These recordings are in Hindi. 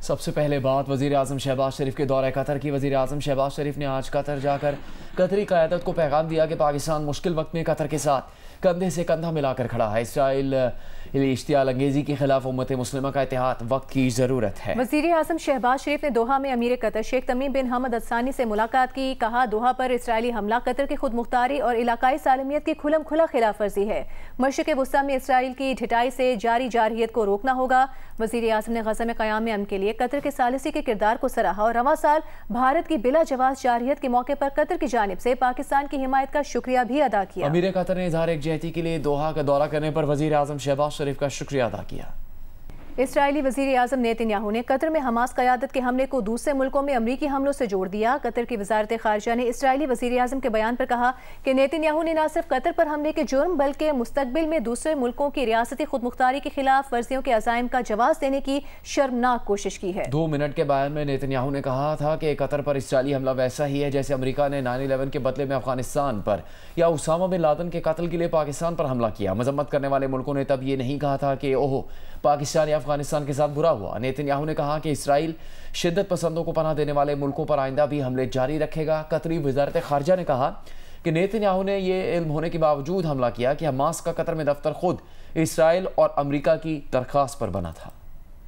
सबसे पहले बात वज़ीर आज़म शहबाज शरीफ के दौरे कतर की। वज़ीर आज़म शहबाज शरीफ ने आज कतर जाकर कतरी क़यादत को पैगाम दिया कि पाकिस्तान मुश्किल वक्त में कतर के साथ कंधे से कंधा मिलाकर खड़ा है। इसराइल इश्तियाल अंगेज़ी के खिलाफ उम्मत मुस्लिमा का इत्तेहाद वक्त की ज़रूरत है। वज़ीर आज़म शहबाज शरीफ ने दोहा में अमीर कतर शेख तमीम बिन हमद अल-सानी से मुलाकात की। कहा, दोहा पर इसराइली हमला कतर की खुद मुख्तारी और इलाकाई सालमियत की खुलम खुला खिलाफ वर्जी है। मशरिक़ वस्ता में इसराइल की ढिठाई से जारी जारहियत को रोकना होगा। वज़ीर आज़म ने गज़ा में क़याम अमन के लिए कतर के सालिसी के किरदार को सराहा और रवां साल भारत की बिला जवाज़ जारहियत के मौके पर कतर की जानिब से पाकिस्तान की हिमायत का शुक्रिया भी अदा किया। अमीर कतर ने इज़हार यकजहती के लिए दोहा का दौरा करने पर वज़ीर आज़म शहबाज शरीफ का शुक्रिया अदा किया। इसराइली वज़ीर आज़म नेतन्याहू ने कतर में हमास क़यादत के हमले को दूसरे मुल्कों में अमरीकी हमलों से जोड़ दिया। कतर की वज़ारत ख़ारिजा ने इसराइली वज़ीर आज़म के बयान पर कहा कि नेतन्याहू ने न सिर्फ कतर पर हमले के जुर्म बल्कि मुस्तक़बिल में दूसरे मुल्कों की रियासती खुद मुख्तारी के खिलाफ वर्जियों के अज़ाइम का जवाब देने की शर्मनाक कोशिश की है। 2 मिनट के बयान में नेतन्याहू ने कहा था कि कतर पर इसराइली हमला वैसा ही है जैसे अमेरिका ने 9/11 के बदले में अफगानिस्तान पर या उसामा बिन लादेन के कत्ल के लिए पाकिस्तान पर हमला किया। मजम्मत करने वाले मुल्कों ने तब ये नहीं कहा था कि ओह पाकिस्तान या अफगानिस्तान के साथ बुरा हुआ। नेतन्याहू ने कहा कि इसराइल शिद्दत पसंदों को पनाह देने वाले मुल्कों पर आइंदा भी हमले जारी रखेगा। कतरी वज़ारत ख़ारिजा ने कहा कि नेतन्याहू ने यह इल्म होने के बावजूद हमला किया कि हमास का कतर में दफ्तर खुद इसराइल और अमरीका की दरख्वास्त पर बना था।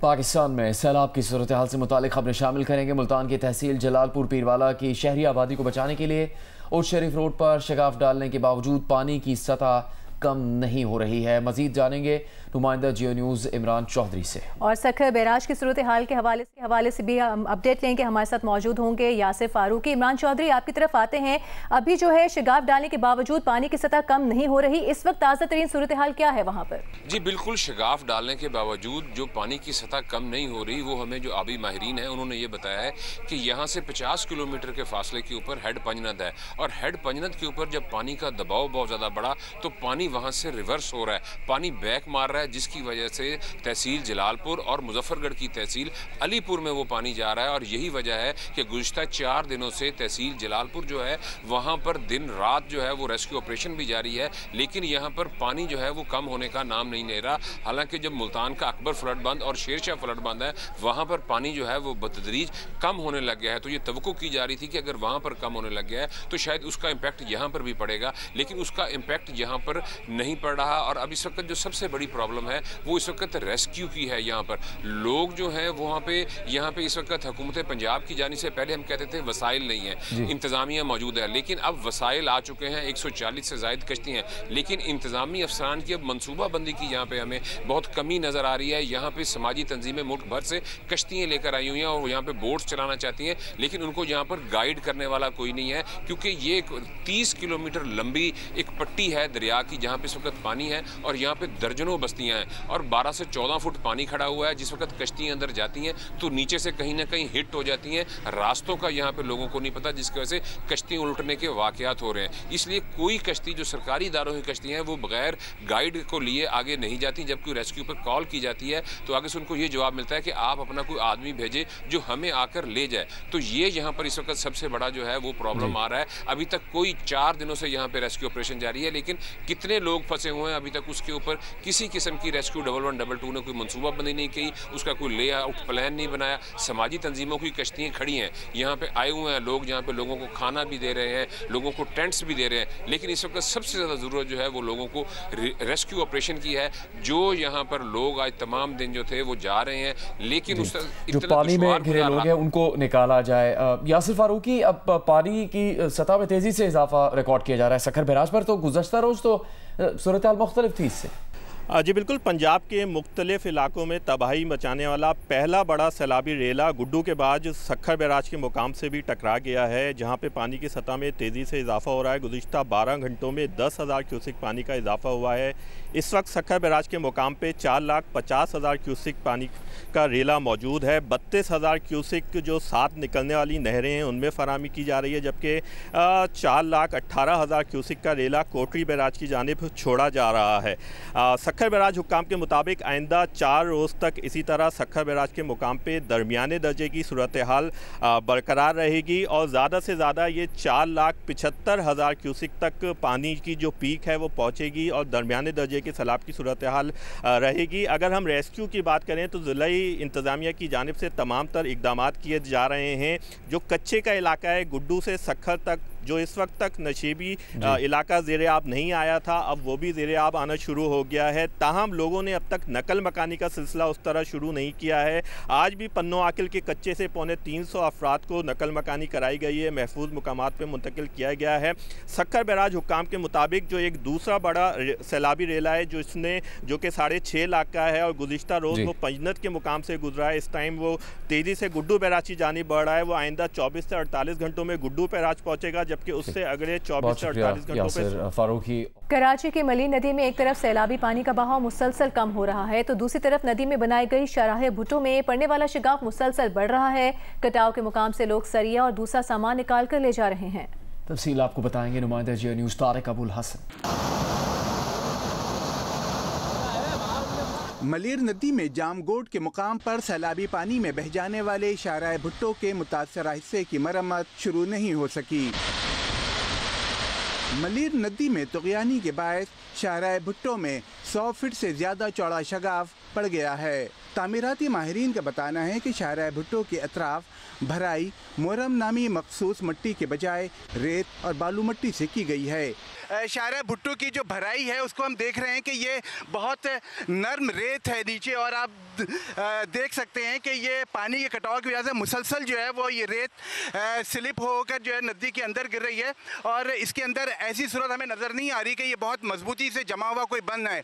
पाकिस्तान में सैलाब की सूरत हाल से मुतालिक खबरें शामिल करेंगे। मुल्तान की तहसील जलालपुर पीरवाला की शहरी आबादी को बचाने के लिए उस शरीफ रोड पर शगाफ डालने के बावजूद पानी की सतह कम नहीं हो रही है। मजीद जानेंगे नुमाइंदा जियो न्यूज़ इमरान चौधरी से। और सखर बैराज की सूरत हाल के हवाले से भी हम अपडेट लेंगे। हमारे साथ मौजूद होंगे यासिर फारूकी। इमरान चौधरी, आपकी तरफ आते हैं। अभी जो है शगाफ डालने के बावजूद पानी की सतह कम नहीं हो रही, इस वक्त ताज़ा तरीन सूरत हाल क्या है वहाँ पर? जी बिल्कुल, शगाफ डालने के बावजूद जो पानी की सतह कम नहीं हो रही, वो हमें जो आबी माहिरीन है उन्होंने ये बताया है कि यहाँ से 50 किलोमीटर के फासले के ऊपर हेड पंजनद है और हेड पंजनद के ऊपर जब पानी का दबाव बहुत ज़्यादा बढ़ा तो पानी वहाँ से रिवर्स हो रहा है, पानी बैक मार रहा है, जिसकी वजह से तहसील जलालपुर और मुजफ्फरगढ़ की तहसील अलीपुर में वो पानी जा रहा है। और यही वजह है कि गुज़िश्ता 4 दिनों से तहसील जलालपुर जो है वहाँ पर दिन रात जो है वो रेस्क्यू ऑपरेशन भी जारी है, लेकिन यहाँ पर पानी जो है वो कम होने का नाम नहीं ले रहा। हालांकि जब मुल्तान का अकबर फ्लड बंद और शेरशाह फ्लड बंद है वहाँ पर पानी जो है वो बतदरीज कम होने लग गया है, तो ये तवक्को की जा रही थी कि अगर वहाँ पर कम होने लग गया है तो शायद उसका इम्पैक्ट यहाँ पर भी पड़ेगा, लेकिन उसका इम्पैक्ट यहाँ पर नहीं पड़ रहा। और अब इस वक्त जो सबसे बड़ी प्रॉब्लम है वो इस वक्त रेस्क्यू की है। यहाँ पर लोग जो हैं वहाँ पे यहाँ पे इस वक्त हुकूमत पंजाब की जानी से पहले हम कहते थे वसाइल नहीं है, इंतज़ामिया मौजूद है, लेकिन अब वसाइल आ चुके हैं। 140 से ज़ायद कश्ती हैं, लेकिन इंतज़ामी अफसरान की अब मनसूबाबंदी की यहाँ पे हमें बहुत कमी नज़र आ रही है। यहाँ पे समाजी तंजीमें मुल्क भर से कश्तियाँ लेकर आई हुई हैं और यहाँ पे बोट्स चलाना चाहती हैं, लेकिन उनको यहाँ पर गाइड करने वाला कोई नहीं है, क्योंकि ये 30 किलोमीटर लंबी एक पट्टी है दरिया की जहाँ पे इस वक्त पानी है और यहाँ पे दर्जनों बस्तियाँ हैं और 12 से 14 फुट पानी खड़ा हुआ है। जिस वक्त कश्तियाँ अंदर जाती हैं तो नीचे से कहीं ना कहीं हिट हो जाती हैं, रास्तों का यहाँ पे लोगों को नहीं पता, जिसकी वजह से कश्ती उल्टने के वाक़यात हो रहे हैं। इसलिए कोई कश्ती जो सरकारी इदारों की कश्तियाँ हैं वो बगैर गाइड को लिए आगे नहीं जाती। जब कोई रेस्क्यू पर कॉल की जाती है तो आगे से उनको ये जवाब मिलता है कि आप अपना कोई आदमी भेजे जो हमें आकर ले जाए। तो ये यहाँ पर इस वक्त सबसे बड़ा जो है वो प्रॉब्लम आ रहा है। अभी तक कोई 4 दिनों से यहाँ पे रेस्क्यू ऑपरेशन जारी है, लेकिन कितने लोग फंसे हुए हैं अभी तक उसके ऊपर किसी किस्म की रेस्क्यू 1112 ने कोई मनसूबाबंदी नहीं की, उसका कोई ले आउट प्लान नहीं बनाया। समाजी तंजीमों की कश्तियाँ खड़ी हैं, यहाँ पे आए हुए हैं लोग, जहाँ पे लोगों को खाना भी दे रहे हैं, लोगों को टेंट्स भी दे रहे हैं, लेकिन इस वक्त सबसे ज़्यादा ज़रूरत जो है वो लोगों को रेस्क्यू ऑपरेशन की है। जो यहाँ पर लोग आज तमाम दिन जो थे वो जा रहे हैं, लेकिन उस जो पानी में घिरे लोग हैं उनको निकाला जाए। यासिर फारूकी, अब पानी की सतह में तेज़ी से इजाफा रिकॉर्ड किया जा रहा है सखर बैराज पर, तो गुज़श्ता रोज़ तो सूरत हाल मुख्तलिफ थी इससे। जी बिल्कुल, पंजाब के मुख्तलिफ इलाकों में तबाही मचाने वाला पहला बड़ा सैलाबी रेला गुड्डू के बाद सखर बैराज के मुकाम से भी टकरा गया है, जहां पे पानी की सतह में तेज़ी से इजाफा हो रहा है। गुज़िश्ता 12 घंटों में 10,000 क्यूसिक पानी का इजाफा हुआ है। इस वक्त सखर बैराज के मुकाम पे 4,50,000 क्यूसिक पानी का रेला मौजूद है। 32,000 क्यूसिक जो 7 निकलने वाली नहरें हैं उनमें फराहमी की जा रही है, जबकि 4,18,000 क्यूसिक का रेला कोटरी बैराज की जानिब छोड़ा जा रहा है। सक्खर बैराज हुक्काम के मुताबिक आइंदा 4 रोज़ तक इसी तरह सक्खर बैराज के मुकाम पे दरमियाने दर्जे की सूरत हाल बरकरार रहेगी और ज़्यादा से ज़्यादा ये 4,75,000 क्यूसिक तक पानी की जो पीक है वो पहुँचेगी और दरमियाने दर्जे के सैलाब की सूरत हाल रहेगी। अगर हम रेस्क्यू की बात करें तो ज़िलाई इंतज़ामिया की जानिब से तमाम तर इक़दाम किए जा रहे हैं। जो कच्चे का इलाका है गुड्डू से सक्खर तक, जो इस वक्त तक नशीबी इलाका ज़ेरे आब नहीं आया था, अब वो भी ज़ेरे आब आना शुरू हो गया है। ताहम लोगों ने अब तक नकल मकानी का सिलसिला उस तरह शुरू नहीं किया है। आज भी पन्नो आकिल के कच्चे से 350 अफराद को नकल मकानी कराई गई है, महफूज मुकामात पर मुंतकिल किया गया है। सक्खर बैराज हुक्काम के मुताबिक जो एक दूसरा बड़ा सैलाबी रेला है जो कि 6.5 लाख का है और गुज़िश्ता रोज़ वो पंजनत के मुकाम से गुजरा है, इस टाइम वो तेज़ी से गुड्डू बैराज की जानिब बढ़ रहा है। वो आइंदा 24 से 48 घंटों में गुड्डू बैराज पहुँचेगा, जबकि उससे अगले 24 से 48 घंटों पे फारूकी। कराची की मलीर नदी में एक तरफ सैलाबी पानी का बहाव मुसलसल कम हो रहा है तो दूसरी तरफ नदी में बनाई गई शाहराह भुट्टो में पड़ने वाला शिगाफ मुसलसल बढ़ रहा है। कटाव के मुकाम से लोग सरिया और दूसरा सामान निकाल कर ले जा रहे हैं। तफसील आपको बताएंगे नुमाइंदा जियो न्यूज़ तारिक अबुल हसन। मलीर नदी में जामगोट के मुकाम पर सैलाबी पानी में बह जाने वाले शाहराह भुट्टो के मुतासरा हिस्से की मरम्मत शुरू नहीं हो सकी। मलीर नदी में तुग़यानी के बायस शाहराह भुट्टो में 100 फीट से ज़्यादा चौड़ा शगाफ पड़ गया है। तामीराती माहिरीन का बताना है कि शाहराह भुट्टो के अतराफ भराई मोरम नामी मखसूस मिट्टी के बजाय रेत और बालू मिट्टी से की गई है। शाहराह भुट्टो की जो भराई है उसको हम देख रहे हैं कि ये बहुत नर्म रेत है नीचे, और आप देख सकते हैं कि ये पानी के कटाव की वजह से मुसलसल जो है वो ये रेत स्लिप होकर जो है नदी के अंदर गिर रही है और इसके अंदर ऐसी सूरत हमें नज़र नहीं आ रही कि ये बहुत मजबूती से जमा हुआ कोई बंद है।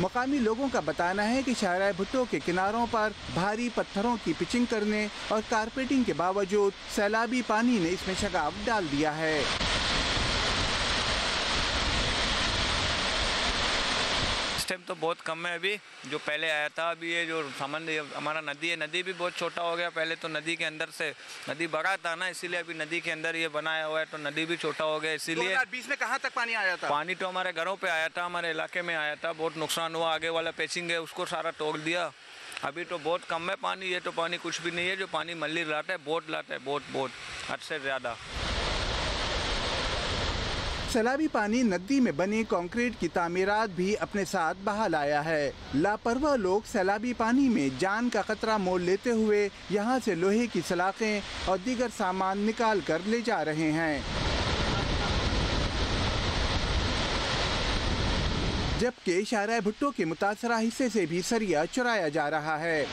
मकामी लोगों का बताना है कि शाहराह भुट्टो के किनारों पर भारी पत्थरों की पिचिंग करने और कारपेटिंग के बावजूद सैलाबी पानी ने इसमें शगाफ डाल दिया है। इस टाइम तो बहुत कम है अभी, जो पहले आया था। अभी ये जो समंद हमारा नदी है, नदी भी बहुत छोटा हो गया। पहले तो नदी के अंदर से नदी बड़ा था ना, इसीलिए अभी नदी के अंदर ये बनाया हुआ है तो नदी भी छोटा हो गया। इसीलिए 2020 में कहाँ तक पानी आया था? पानी तो हमारे घरों पे आया था, हमारे इलाके में आया था। बहुत नुकसान हुआ, आगे वाला पेचिंग है उसको सारा तोड़ दिया। अभी तो बहुत कम है पानी, ये तो पानी कुछ भी नहीं है। जो पानी मल्ली लाता है बोट लाता है, बहुत हद से ज़्यादा। सैलाबी पानी नदी में बनी कंक्रीट की तामीरात भी अपने साथ बहा लाया है। लापरवाह लोग सैलाबी पानी में जान का खतरा मोल लेते हुए यहाँ से लोहे की सलाखें और दीगर सामान निकाल कर ले जा रहे हैं, जबकि शाहराह भुट्टो के मुतासरा हिस्से से भी सरिया चुराया जा रहा है।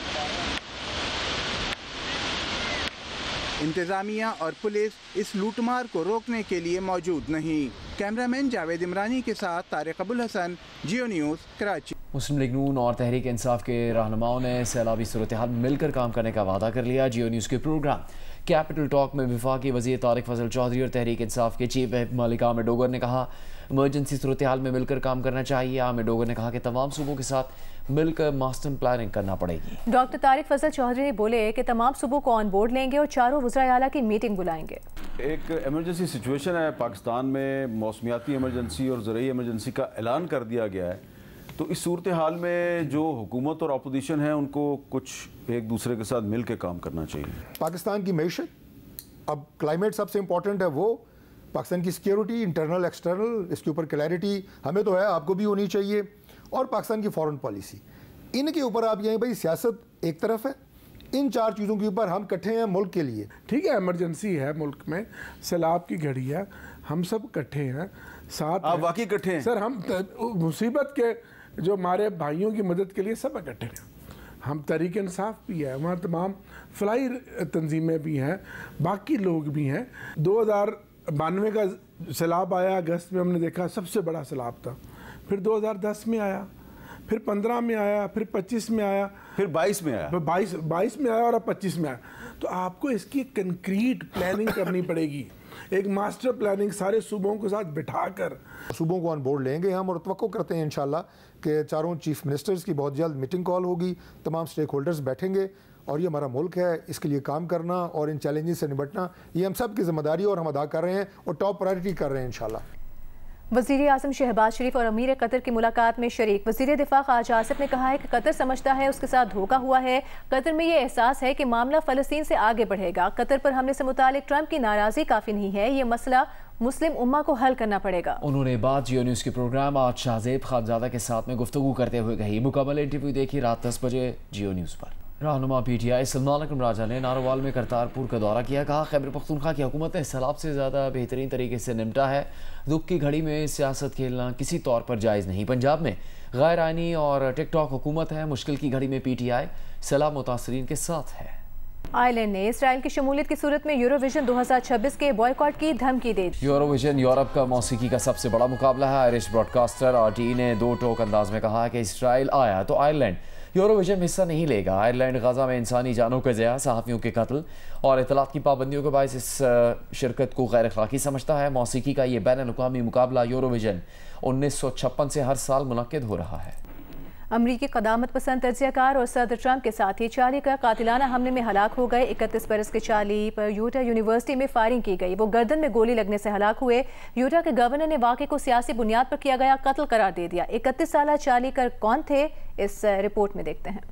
इंतजामिया और पुलिस इस लूटमार को रोकने के लिए मौजूद नहीं। कैमरामैन जावेद इमरानी के साथ तारिक अबुल हसन, जियो न्यूज़, कराची। मुस्लिम लीग नून और तहरीक इंसाफ के रहनुमाओं ने सैलाबी सूरत हाल मिलकर काम करने का वादा कर लिया। जियो न्यूज़ के प्रोग्राम कैपिटल टॉक में वफाकी वज़ीर तारिक फजल चौधरी और तहरीक इंसाफ के चीफ व्हिप मलिक आमिर डोगर ने कहा इमरजेंसी सूरत हाल में मिलकर काम करना चाहिए। आमिर डोगर ने कहा कि तमाम सूबों के साथ मिलकर मास्टर प्लानिंग करना पड़ेगी। डॉक्टर तारिक फजल चौधरी ने बोले कि तमाम सूबों को ऑन बोर्ड लेंगे और चारों वज़राए आला की मीटिंग बुलाएंगे। एक इमरजेंसी सिचुएशन है पाकिस्तान में, मौसमियाती इमरजेंसी और ज़रूरी इमरजेंसी का ऐलान कर दिया गया है। तो इस सूरत हाल में जो हुकूमत और अपोजिशन है उनको कुछ एक दूसरे के साथ मिल के काम करना चाहिए। पाकिस्तान की मैशत, अब क्लाइमेट सबसे इम्पोर्टेंट है, वो पाकिस्तान की सिक्योरिटी इंटरनल एक्सटर्नल, इसके ऊपर क्लैरिटी हमें तो है, आपको भी होनी चाहिए, और पाकिस्तान की फॉरेन पॉलिसी, इनके ऊपर आप यहीं भाई सियासत एक तरफ है, इन चार चीज़ों के ऊपर हम इकट्ठे हैं मुल्क के लिए। ठीक है, इमरजेंसी है मुल्क में, सैलाब की घड़ी है, हम सब इकट्ठे हैं साथ। आप वाकई इकट्ठे हैं सर, हम मुसीबत के जो हमारे भाइयों की मदद के लिए सब इकट्ठे हैं। हम तहरीक इंसाफ भी है, वहाँ तमाम फलाई तंजीमें भी हैं, बाकी लोग भी हैं। 2092 का सैलाब आया, अगस्त में हमने देखा सबसे बड़ा सैलाब था। फिर 2010 में आया, फिर 15 में आया, फिर 25 में आया, फिर 22 में आया, 22 में आया और अब 25 में आया। तो आपको इसकी कंक्रीट प्लानिंग करनी पड़ेगी, एक मास्टर प्लानिंग सारे सूबों के साथ बिठाकर सूबों को ऑन बोर्ड लेंगे हम, और तवक्को करते हैं इंशाल्लाह कि चारों चीफ मिनिस्टर्स की बहुत जल्द मीटिंग कॉल होगी, तमाम स्टेक होल्डर्स बैठेंगे, और ये हमारा मुल्क है, इसके लिए काम करना और इन चैलेंजेस से निपटना ये हम सब की जिम्मेदारी और हम अदा कर रहे हैं और टॉप प्रायोरिटी कर रहे हैं इंशाल्लाह। वज़ीर आज़म शहबाज शरीफ और अमीर कतर की मुलाकात में शरीक वज़ीर दिफा ख्वाजा आसिफ ने कहा है कि कतर समझता है उसके साथ धोखा हुआ है। कतर में ये एहसास है कि मामला फ़लस्तीन से आगे बढ़ेगा। कतर पर हमले से मुतालिक ट्रंप की नाराज़गी काफ़ी नहीं है, ये मसला मुस्लिम उम्मा को हल करना पड़ेगा। उन्होंने बात जियो न्यूज़ के प्रोग्राम आज शाहजेब खानजादा के साथ में गुफ्तगू करते हुए कही। मुकम्मल इंटरव्यू देखिए रात 10 बजे जियो न्यूज़ पर। रहनुमा PTI सलमान अकरम राजा ने नारोवाल में करतारपुर का दौरा किया। कहा खैबर पख्तूनख्वा की हुकूमत ने सैलाब से ज़्यादा बेहतरीन तरीके से निपटा है। दुख की घड़ी में सियासत खेलना किसी तौर पर जायज़ नहीं। पंजाब में गैर आइनी और टिकटॉक हुकूमत है। मुश्किल की घड़ी में PTI सैलाब मुतासरीन के साथ है। आयरलैंड ने इसराइल की शमूलियत की सूरत में यूरोविजन 2026 के बॉयकॉट की धमकी दे दी। यूरोविजन यूरोप का मौसीकी का सबसे बड़ा मुकाबला है। आयरिश ब्रॉडकास्टर RT ने दो टोक अंदाज में कहा कि इसराइल आया तो आयरलैंड यूरोविजन में हिस्सा नहीं लेगा। आयरलैंड गजा में इंसानी जानों का ज़या, सहाफ़ियों के कत्ल और इतलात की पाबंदियों के बायस इस शिरकत को गैर अखलाकी समझता है। मौसीकी का ये बैन-अल-अक़वामी मुकाबला यूरोविजन 1956 से हर साल मुनक़्क़िद हो रहा है। अमरीकी क़दामत पसंद तजियाकार और सदर ट्रंप के साथी चार्ली का कातिलाना हमले में हलाक हो गए। 31 बरस के चार्ली पर यूटा यूनिवर्सिटी में फायरिंग की गई। वो गर्दन में गोली लगने से हलाक हुए। यूटा के गवर्नर ने वाक़े को सियासी बुनियाद पर किया गया कत्ल करार दे दिया। 31 साला चार्ली कर कौन थे, इस रिपोर्ट में देखते हैं।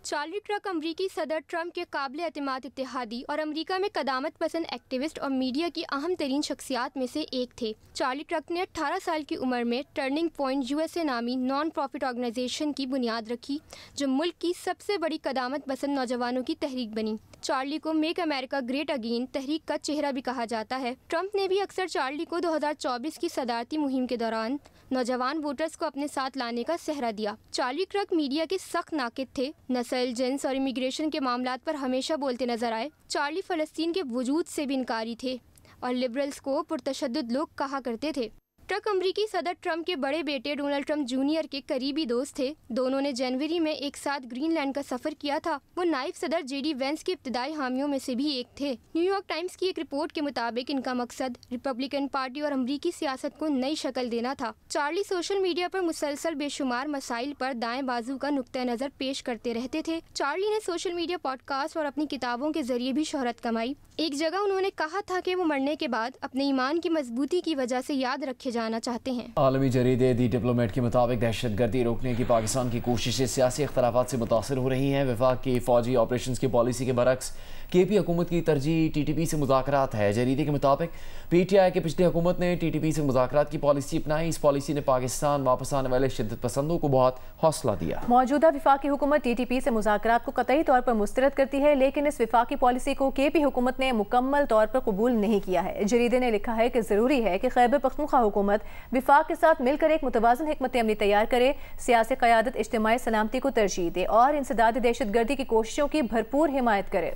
चार्ली ट्रक अमरीकी सदर ट्रंप के काबिल एतमाद इत्तेहादी और अमरीका में कदामत पसंद एक्टिविस्ट और मीडिया की अहम तरीन शख्सियात में से एक थे। चार्ली ट्रक ने 18 साल की उम्र में टर्निंग पॉइंट USA नामी नॉन प्रॉफिट ऑर्गेनाइजेशन की बुनियाद रखी, जो मुल्क की सबसे बड़ी कदामत पसंद नौजवानों की तहरीक बनी। चार्ली को मेक अमेरिका ग्रेट अगेन तहरीक का चेहरा भी कहा जाता है। ट्रंप ने भी अक्सर चार्ली को 2024 की सदारती मुहिम के दौरान नौजवान वोटर्स को अपने साथ लाने का सहरा दिया। चार्ली ट्रक मीडिया के सख्त नाकिद थे। नस्ल, जिन्स और इमिग्रेशन के मामलात पर हमेशा बोलते नजर आए। चार्ली फ़लस्तीन के वजूद से भी इनकारी थे और लिबरल्स को पुरतशद्दुद लोग कहा करते थे। ट्रक अमरीकी सदर ट्रंप के बड़े बेटे डोनाल्ड ट्रंप जूनियर के करीबी दोस्त थे। दोनों ने जनवरी में एक साथ ग्रीनलैंड का सफर किया था। वो नायब सदर JD वेंस के इब्तदाई हामियों में से भी एक थे। न्यूयॉर्क टाइम्स की एक रिपोर्ट के मुताबिक इनका मकसद रिपब्लिकन पार्टी और अमरीकी सियासत को नई शक्ल देना था। चार्ली सोशल मीडिया पर मुसलसल बेशुमार मसाइल पर दाएं बाजू का नुक्ता नजर पेश करते रहते थे। चार्ली ने सोशल मीडिया पॉडकास्ट और अपनी किताबों के जरिए भी शोहरत कमाई। एक जगह उन्होंने कहा था कि वो मरने के बाद अपने ईमान की मजबूती की वजह से याद रखे जाना चाहते हैं। आलमी जरीदे दी डिप्लोमेट के मुताबिक दहशतगर्दी रोकने की पाकिस्तान की कोशिशें सियासी इख्तलाफात से मुतासर हो रही हैं। वफाक की फौजी ऑपरेशन की पॉलिसी के बरक्स KP हुकूमत की तरजीह TTP से मुज़ाकरात है। जरीदे के मुताबिक PTI के पिछली हुकूमत ने TTP से मुज़ाकरात की पॉलिसी अपनाई। इस पॉलिसी ने पाकिस्तान वापस आने वाले शिद्दत पसंदों को बहुत हौसला दिया। मौजूदा वफाकी हुकूमत TTP से मुज़ाकरात को कतई तौर पर मुस्तरद करती है, लेकिन इस वफाकी पॉलिसी को KP हुकूमत ने मुकम्मल तौर पर कबूल नहीं किया है। जरीदे ने लिखा है कि ज़रूरी है कि खैबर पख्तूनख्वा हुकूमत वफाक के साथ मिलकर एक मुतवाज़न हिकमत अमली तैयार करे, सियासी क़यादत इज्तिमाई सलामती को तरजीह दे और इंसदाद दहशतगर्दी की कोशिशों की भरपूर हिमायत करे।